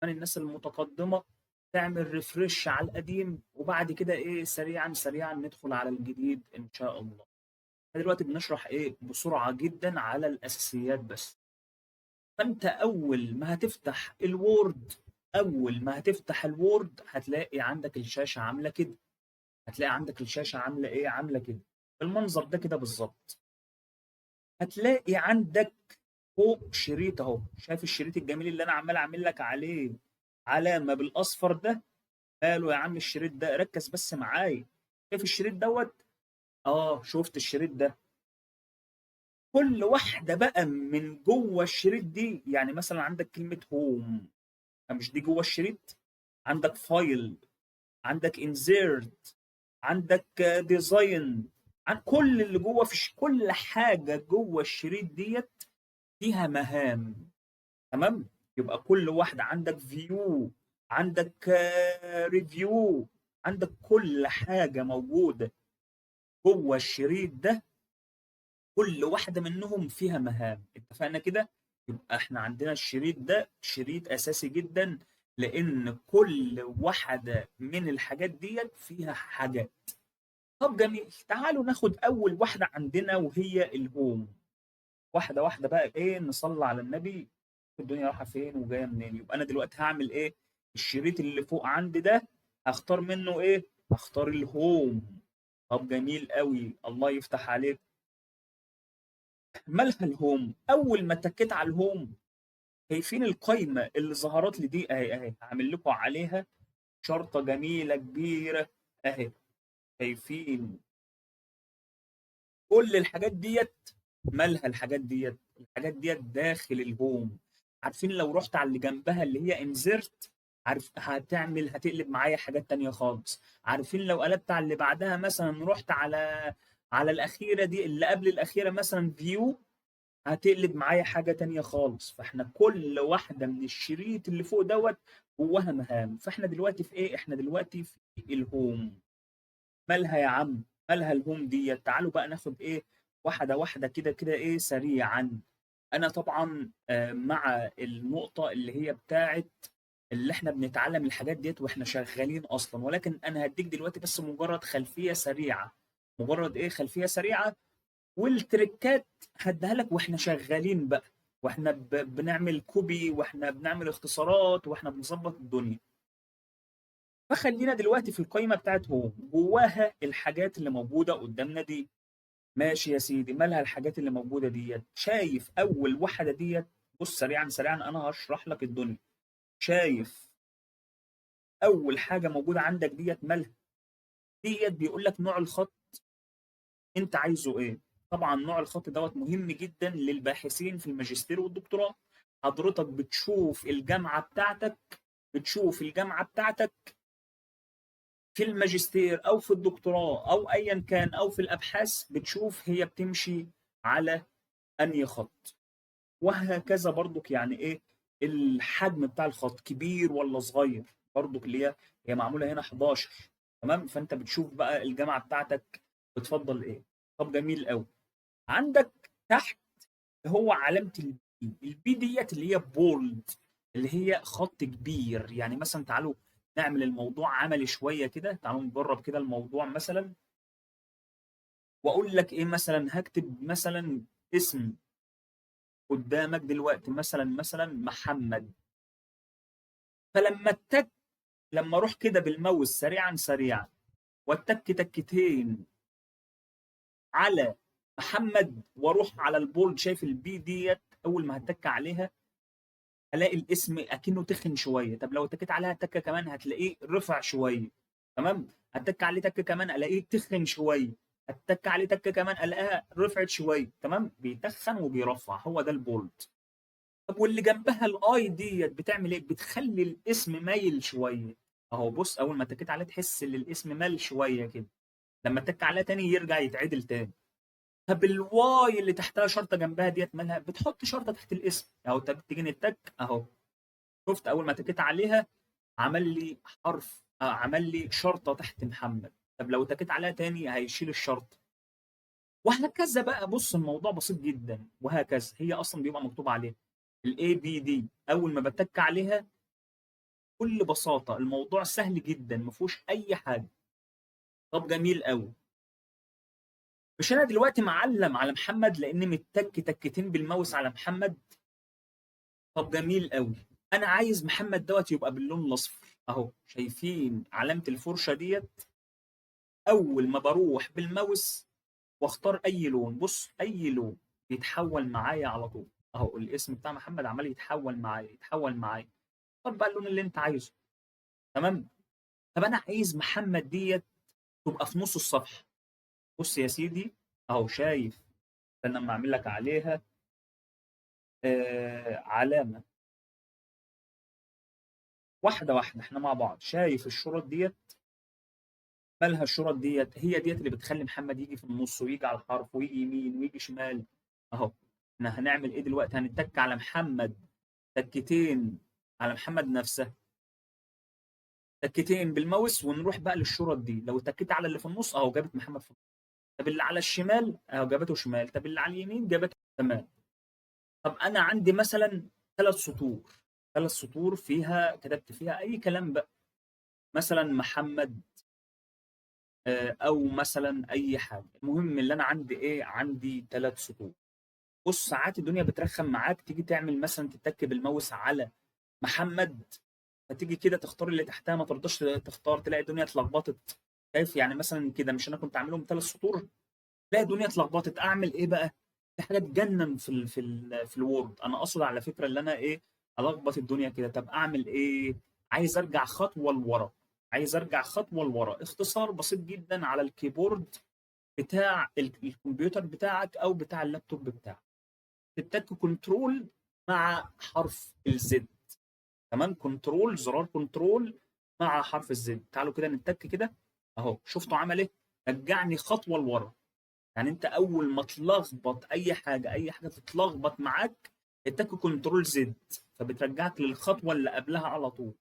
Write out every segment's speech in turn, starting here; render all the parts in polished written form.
الناس المتقدمة تعمل ريفرش على القديم، وبعد كده ايه سريعا سريعا ندخل على الجديد ان شاء الله. احنا دلوقتي بنشرح ايه بسرعة جدا على الاساسيات بس. فانت اول ما هتفتح الوورد هتلاقي عندك الشاشة عاملة كده. هتلاقي عندك الشاشة عاملة ايه، عاملة كده، المنظر ده كده بالظبط. هتلاقي عندك فوق شريط اهو، شايف الشريط الجميل اللي انا عمال اعمل لك عليه علامة بالاصفر ده؟ قالوا يا عم الشريط ده، ركز بس معايا. شايف الشريط دوت؟ اه شفت الشريط ده. كل واحدة بقى من جوه الشريط دي، يعني مثلا عندك كلمة هوم، مش دي جوه الشريط؟ عندك فايل، عندك انزيرت، عندك ديزاين، عن كل اللي جوه كل حاجة جوه الشريط ديت فيها مهام. تمام. يبقى كل واحدة عندك فيو، عندك ريفيو، عندك كل حاجة موجودة جوه الشريط ده. كل واحدة منهم فيها مهام، اتفقنا كده؟ يبقى احنا عندنا الشريط ده شريط اساسي جدا، لان كل واحدة من الحاجات ديت فيها حاجات. طب جميل، تعالوا ناخد اول واحدة عندنا وهي الهوم. واحدة واحدة بقى، ايه نصلي على النبي. الدنيا رايحة فين وجاية منين؟ يبقى انا دلوقتي هعمل ايه؟ الشريط اللي فوق عندي ده هختار منه ايه؟ هختار الهوم. طب جميل قوي، الله يفتح عليك. مالها الهوم؟ اول ما اتكيت على الهوم، شايفين القايمه اللي ظهرت لي دي؟ اهي اهي، هعمل لكم عليها شرطه جميله كبيره اهي. شايفين كل الحاجات ديت؟ مالها الحاجات ديت؟ الحاجات ديت داخل الهوم. عارفين لو رحت على اللي جنبها اللي هي انزرت، عارف هتقلب معايا حاجات تانية خالص. عارفين لو قلبت على اللي بعدها مثلا، رحت على الأخيرة دي اللي قبل الأخيرة مثلا فيو، هتقلب معايا حاجة تانية خالص. فاحنا كل واحدة من الشريط اللي فوق دوت جواها مهام. فاحنا دلوقتي في ايه؟ احنا دلوقتي في الهوم. مالها يا عم؟ مالها الهوم دي؟ تعالوا بقى ناخد ايه واحدة واحدة كده كده ايه سريعا. انا طبعا مع النقطة اللي هي بتاعت اللي احنا بنتعلم الحاجات ديت واحنا شغالين اصلا، ولكن انا هديك دلوقتي بس مجرد خلفية سريعة. مجرد ايه؟ خلفية سريعة. والتريكات هديها لك واحنا شغالين بقى، واحنا بنعمل كوبي، واحنا بنعمل اختصارات، واحنا بنظبط الدنيا. فخلينا دلوقتي في القائمه بتاعت هوم، جواها الحاجات اللي موجوده قدامنا دي. ماشي يا سيدي، مالها الحاجات اللي موجوده ديت؟ شايف اول واحده ديت؟ بص سريعا سريعا انا هشرح لك الدنيا. شايف اول حاجه موجوده عندك ديت مالها؟ ديت بيقول لك نوع الخط انت عايزه ايه. طبعا نوع الخط دوت مهم جدا للباحثين في الماجستير والدكتوراه. حضرتك بتشوف الجامعه بتاعتك في الماجستير او في الدكتوراه او ايا كان او في الابحاث، بتشوف هي بتمشي على انهي خط. وهكذا برضك، يعني ايه الحجم بتاع الخط، كبير ولا صغير؟ برضك اللي هي معموله هنا 11. تمام. فانت بتشوف بقى الجامعه بتاعتك بتفضل ايه. طب جميل قوي. عندك تحت هو علامه البي ديت اللي هي بولد، اللي هي خط كبير. يعني مثلا تعالوا نعمل الموضوع عملي شويه كده، تعالوا نجرب كده الموضوع مثلا. واقول لك ايه مثلا، هكتب مثلا اسم قدامك دلوقتي مثلا محمد. فلما التك لما اروح كده بالماوس سريعا سريعا والتك تكتين على محمد، واروح على البولد، شايف البي ديت؟ اول ما هتك عليها الاقي الاسم اكنه تخن شويه. طب لو اتكيت عليها تكه كمان هتلاقيه رفع شويه. تمام. اتك عليه تكه كمان الاقيه تخن شويه. اتك عليه تكه كمان الاقيها رفعت شويه. تمام. بيتخن وبيرفع، هو ده البولد. طب واللي جنبها الاي ديت بتعمل ايه؟ بتخلي الاسم مايل شويه. اهو بص، اول ما اتكيت عليه تحس ان الاسم مال شويه كده. لما اتك عليها تاني يرجع يتعدل تاني. طب الواي اللي تحتها شرطه جنبها ديت مالها؟ بتحط شرطه تحت الاسم اهو. طب تيجي نتك اهو، شفت اول ما تكيت عليها عمل لي حرف، عمل لي شرطه تحت محمد. طب لو تكيت عليها تاني هيشيل الشرطه. وهكذا بقى. بص الموضوع بسيط جدا. وهكذا هي اصلا بيبقى مكتوب عليها الاي بي دي، اول ما بتك عليها بكل بساطة الموضوع سهل جدا، ما فيهوش أي حاجة. طب جميل قوي. مش أنا دلوقتي معلم على محمد لأني متك تكتين بالماوس على محمد؟ طب جميل قوي. أنا عايز محمد دوت يبقى باللون الأصفر أهو. شايفين علامة الفرشة ديت؟ أول ما بروح بالماوس واختار أي لون، بص أي لون يتحول معايا على طول أهو. الاسم بتاع محمد عمال يتحول معايا يتحول معايا. طب بقى اللون اللي أنت عايزه. تمام. طب انا عايز محمد ديت تبقى في نص الصفحه. بص يا سيدي اهو، شايف؟ استنى اما اعمل لك عليها علامه. واحده واحده احنا مع بعض. شايف الشرط ديت؟ مالها الشرط ديت؟ هي ديت اللي بتخلي محمد يجي في النص ويجي على الحرف ويجي يمين ويجي شمال اهو. احنا هنعمل ايه دلوقتي؟ هنتك على محمد تكتين، على محمد نفسها تكتين بالماوس، ونروح بقى للشرط دي. لو تكيت على اللي في النص اهو جابت محمد في النص. طب اللي على الشمال اهو جابته شمال. طب اللي على اليمين جابته. تمام. طب انا عندي مثلا 3 سطور، 3 سطور فيها كتبت فيها اي كلام بقى، مثلا محمد او مثلا اي حاجه. المهم اللي انا عندي ايه؟ عندي 3 سطور. بص ساعات الدنيا بترخم معاك، تيجي تعمل مثلا تتك بالماوس على محمد، فتيجي كده تختار اللي تحتها ما ترضاش تختار، تلاقي الدنيا اتلخبطت. شايف يعني مثلا كده؟ مش انا كنت عاملهم 3 سطور؟ تلاقي الدنيا اتلخبطت. اعمل ايه بقى؟ في حاجه تجنن في الوورد. انا اقصد على فكره اللي انا ايه، الخبط الدنيا كده. طب اعمل ايه؟ عايز ارجع خطوه لورا. عايز ارجع خطوه لورا. اختصار بسيط جدا على الكيبورد بتاع الكمبيوتر بتاعك او بتاع اللابتوب بتاعك، تتك كنترول مع حرف الزد. تمام. كنترول، زرار كنترول مع حرف الزد. تعالوا كده نتك كده اهو. شفتوا عمل ايه؟ رجعني خطوه لورا. يعني انت اول ما تلخبط اي حاجه، اي حاجه تتلخبط معاك، اتك كنترول زد، فبترجعك للخطوه اللي قبلها على طول.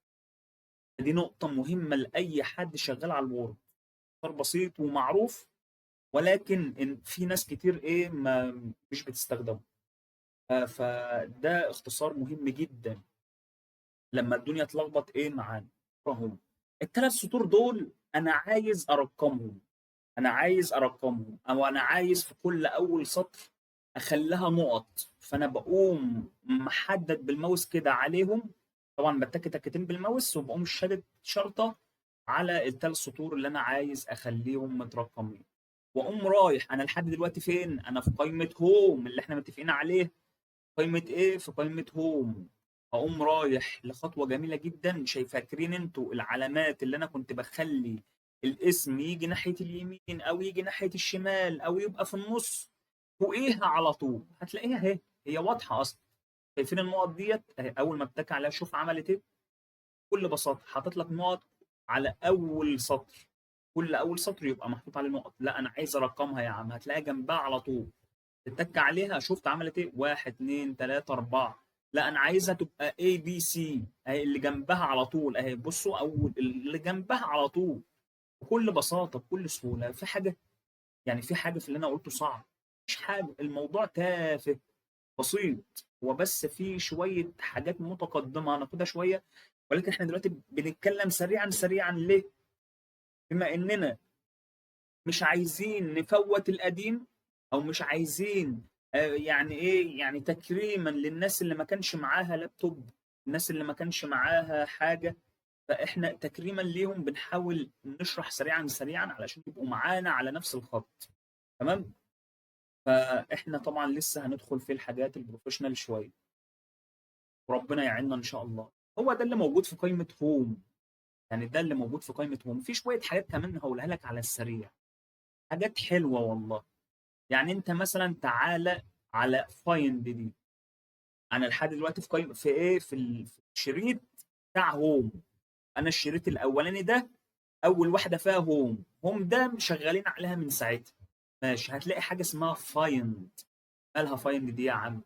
دي نقطه مهمه لاي حد شغال على الوورد. اختصار بسيط ومعروف، ولكن إن في ناس كتير ايه ما مش بتستخدمه. فده اختصار مهم جدا لما الدنيا تلخبط ايه معانا. فهم ال3 سطور دول انا عايز ارقمهم. انا عايز ارقمهم، او انا عايز في كل اول سطر اخليها نقط. فانا بقوم محدد بالماوس كده عليهم. طبعا بتك تكتين بالماوس، وبقوم شادد شرطه على ال3 سطور اللي انا عايز اخليهم مترقمين. واقوم رايح. انا لحد دلوقتي فين؟ انا في قائمه هوم اللي احنا متفقين عليه. قائمه ايه؟ في قائمه هوم. اقوم رايح لخطوه جميله جدا. فاكرين انتوا العلامات اللي انا كنت بخلي الاسم يجي ناحيه اليمين او يجي ناحيه الشمال او يبقى في النص؟ فوقيها على طول هتلاقيها اهي. هي واضحه اصلا. شايفين النقط ديت اهي؟ اول ما اتك عليها شوف عملت ايه. بكل بساطه حاطط لك نقط على اول سطر. كل اول سطر يبقى محطوط عليه نقط. لا انا عايز ارقمها يا عم، هتلاقيها جنبها على طول. تتك عليها شفت عملت ايه؟ 1 2 3 4. لا انا عايزها تبقى اي بي سي اهي، اللي جنبها على طول اهي. بصوا اول اللي جنبها على طول. بكل بساطه بكل سهوله. في حاجه يعني، في حاجه في اللي انا قلته صعب؟ مش حاجه. الموضوع تافه بسيط. هو بس في شويه حاجات متقدمه هناخدها شويه، ولكن احنا دلوقتي بنتكلم سريعا سريعا. ليه؟ بما اننا مش عايزين نفوت القديم، او مش عايزين يعني ايه، يعني تكريما للناس اللي ما كانش معاها لابتوب، الناس اللي ما كانش معاها حاجه. فاحنا تكريما ليهم بنحاول نشرح سريعا سريعا علشان يبقوا معانا على نفس الخط. تمام. فاحنا طبعا لسه هندخل في الحاجات البروفيشنال شويه، وربنا يعيننا ان شاء الله. هو ده اللي موجود في قائمه هوم. يعني ده اللي موجود في قائمه هوم. في شويه حاجات كمان هقولها لك على السريع، حاجات حلوه والله. يعني انت مثلا تعالى على فايند دي. انا لحد دلوقتي في قائمه في ايه، في الشريط بتاع هوم. انا الشريط الاولاني ده اول واحده فيها هوم. هوم ده شغالين عليها من ساعتها. ماشي. هتلاقي حاجه اسمها فايند. مالها فايند دي يا عم؟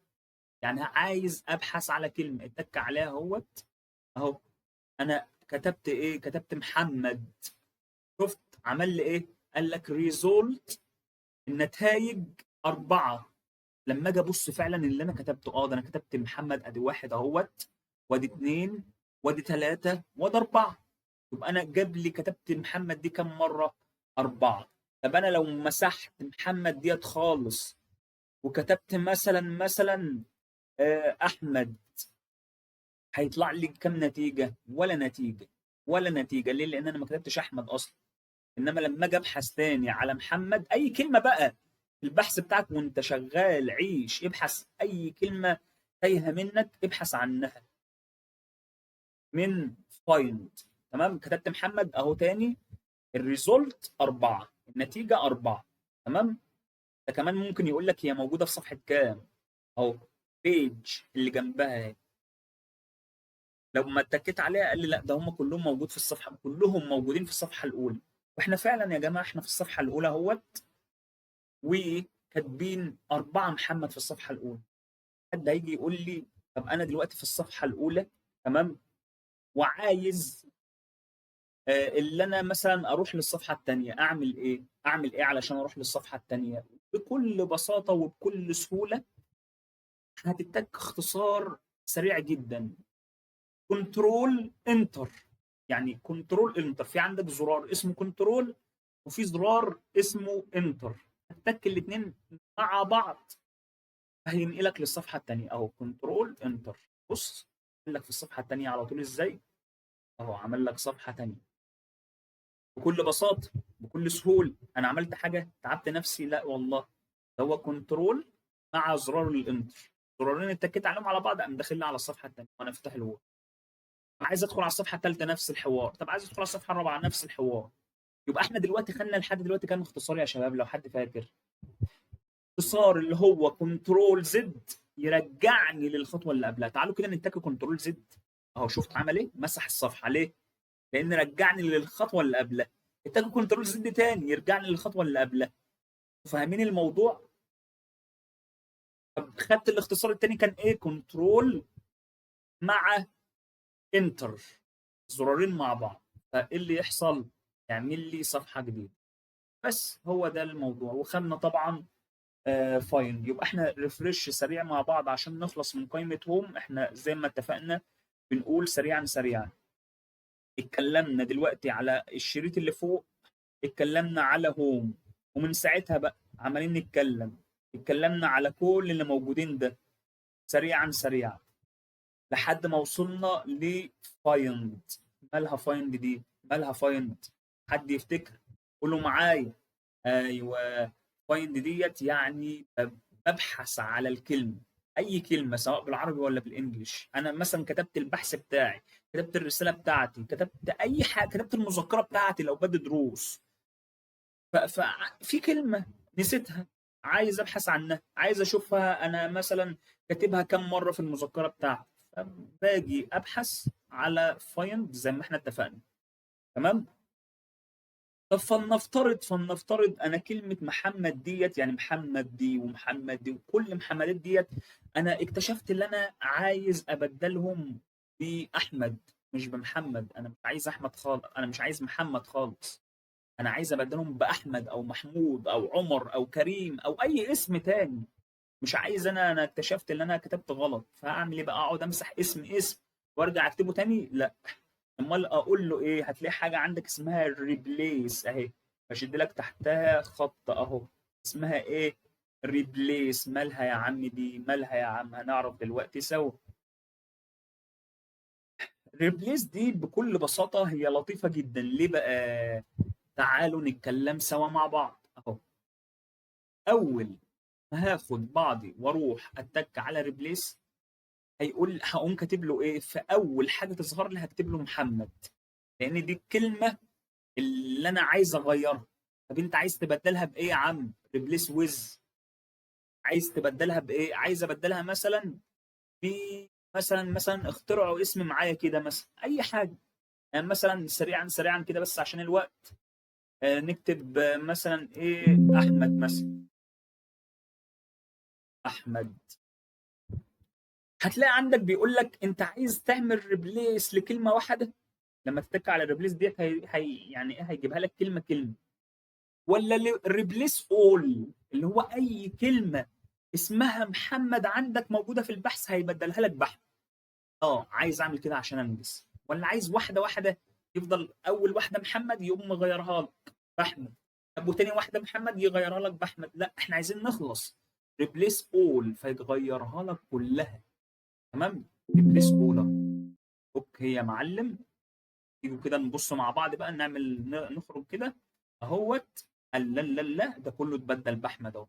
يعني عايز ابحث على كلمه، اتك عليها اهوت اهو. انا كتبت ايه؟ كتبت محمد. شفت عمل لي ايه؟ قال لك ريزولت النتائج 4. لما اجي ابص فعلا اللي انا كتبته، ده انا كتبت محمد ادي واحد اهوت، وادي اتنين، وادي 3 وادي 4. يبقى انا جاب لي كتبت محمد دي كم مره؟ 4. طب انا لو مسحت محمد ديت خالص وكتبت مثلا احمد، هيطلع لي كم نتيجه؟ ولا نتيجه. ولا نتيجه. ليه؟ لان انا ما كتبتش احمد اصلا. انما لما اجي ابحث تاني على محمد، اي كلمه بقى في البحث بتاعك وانت شغال عيش ابحث، اي كلمه تايهه منك ابحث عنها من فايند. تمام. كتبت محمد اهو تاني، الريزولت 4، النتيجه 4. تمام. ده كمان ممكن يقول لك هي موجوده في صفحه كام، اهو بيج اللي جنبها اهي. لو ما اتكيت عليها قال لي لا ده هم كلهم موجود في الصفحه، كلهم موجودين في الصفحه الاولى. واحنا فعلا يا جماعه احنا في الصفحه الاولى اهوت، وكاتبين 4 محمد في الصفحه الاولى. حد هيجي يقول لي طب انا دلوقتي في الصفحه الاولى، تمام، وعايز اللي انا مثلا اروح للصفحه الثانيه، اعمل ايه؟ اعمل ايه علشان اروح للصفحه الثانيه؟ بكل بساطه وبكل سهوله هتتك اختصار سريع جدا، كنترول انتر. يعني كنترول انتر، في عندك زرار اسمه كنترول وفي زرار اسمه انتر، هتتك الاثنين مع بعض هينقلك للصفحه الثانيه. اهو كنترول انتر، بص قال لك في الصفحه الثانيه على طول ازاي. اهو عمل لك صفحه ثانيه بكل بساطه بكل سهوله. انا عملت حاجه تعبت نفسي؟ لا والله، ده هو كنترول مع زرار الانتر، زرارين اتكيت عليهم على بعض قام داخل لي على الصفحه الثانيه وانا افتح الوورد. عايز ادخل على الصفحه الثالثه نفس الحوار، طب عايز ادخل على الصفحه الرابعه نفس الحوار. يبقى احنا دلوقتي خدنا لحد دلوقتي كام اختصار يا شباب لو حد فاكر؟ اختصار اللي هو كنترول زد يرجعني للخطوه اللي قبلها. تعالوا كده نتك كنترول زد، اهو شفت عمل ايه؟ مسح الصفحه. ليه؟ لان رجعني للخطوه اللي قبلها. اتك كنترول زد تاني يرجعني للخطوه اللي قبلها. فاهمين الموضوع؟ طب خدت الاختصار التاني كان ايه؟ كنترول مع انتر، زرارين مع بعض، فايه اللي يحصل؟ يعمل لي صفحه جديده. بس هو ده الموضوع. وخدنا طبعا فاين. يبقى احنا ريفرش سريع مع بعض عشان نخلص من قائمه هوم. احنا زي ما اتفقنا بنقول سريعا سريعا. اتكلمنا دلوقتي على الشريط اللي فوق، اتكلمنا على هوم، ومن ساعتها بقى عمالين اتكلمنا على كل اللي موجودين ده سريعا سريعا لحد ما وصلنا لفايند. مالها فايند دي؟ مالها فايند؟ حد يفتكر؟ قولوا معايا. ايوه، فايند ديت يعني ببحث على الكلمه، اي كلمه سواء بالعربي ولا بالانجلش. انا مثلا كتبت البحث بتاعي، كتبت الرساله بتاعتي، كتبت اي حاجه، كتبت المذكره بتاعتي لو بدي دروس، ففي كلمه نسيتها عايز ابحث عنها، عايز اشوفها انا مثلا كاتبها كم مره في المذكره بتاعتي، باجي ابحث على فايند زي ما احنا اتفقنا. تمام. طب فلنفترض انا كلمه محمد ديت، يعني محمد دي ومحمد دي وكل محمدات ديت، انا اكتشفت ان انا عايز ابدلهم باحمد مش بمحمد. انا مش عايز احمد خالص، انا مش عايز محمد خالص، انا عايز ابدلهم باحمد او محمود او عمر او كريم او اي اسم تاني. مش عايز انا اكتشفت ان انا كتبت غلط، فاعمل ايه بقى؟ اقعد امسح اسم وارجع اكتبه تاني؟ لا. امال اقول له ايه؟ هتلاقي حاجه عندك اسمها ريبليس اهي، بشد لك تحتها خط اهو، اسمها ايه؟ ريبليس. مالها يا عم دي؟ مالها يا عم؟ هنعرف دلوقتي سوا. ريبليس دي بكل بساطه هي لطيفه جدا. ليه بقى؟ تعالوا نتكلم سوا مع بعض اهو. اول ما هاخد بعضي واروح اتك على ريبليس، هقوم كاتب له ايه؟ في اول حاجه تظهر لي هكتب له محمد، لان دي الكلمه اللي انا عايز اغيرها. طب انت عايز تبدلها بايه يا عم؟ ريبليس ويز. عايز تبدلها بايه؟ عايز ابدلها مثلا ب مثلا اخترعوا اسم معايا كده مثلا، اي حاجه. يعني مثلا سريعا سريعا كده بس عشان الوقت، نكتب مثلا ايه؟ احمد مثلا. احمد. هتلاقي عندك بيقول لك انت عايز تعمل ريبليس لكلمه واحده. لما تتك على الريبليس ديت يعني ايه؟ هيجيبها لك كلمه كلمه. ولا ريبليس اول اللي هو اي كلمه اسمها محمد عندك موجوده في البحث هيبدلها لك بحث. اه عايز اعمل كده عشان انجز. ولا عايز واحده واحده، يفضل اول واحده محمد يقوم مغيرها لك باحمد، طب وتاني واحده محمد يغيرها لك باحمد؟ لا، احنا عايزين نخلص. ريبليس اول فيتغيرها لك كلها. تمام، ريبليس اول. اوكي يا معلم. تيجوا كده نبص مع بعض بقى، نعمل نخرج كده اهوت. لا لا لا، ده كله اتبدل باحمد اهو.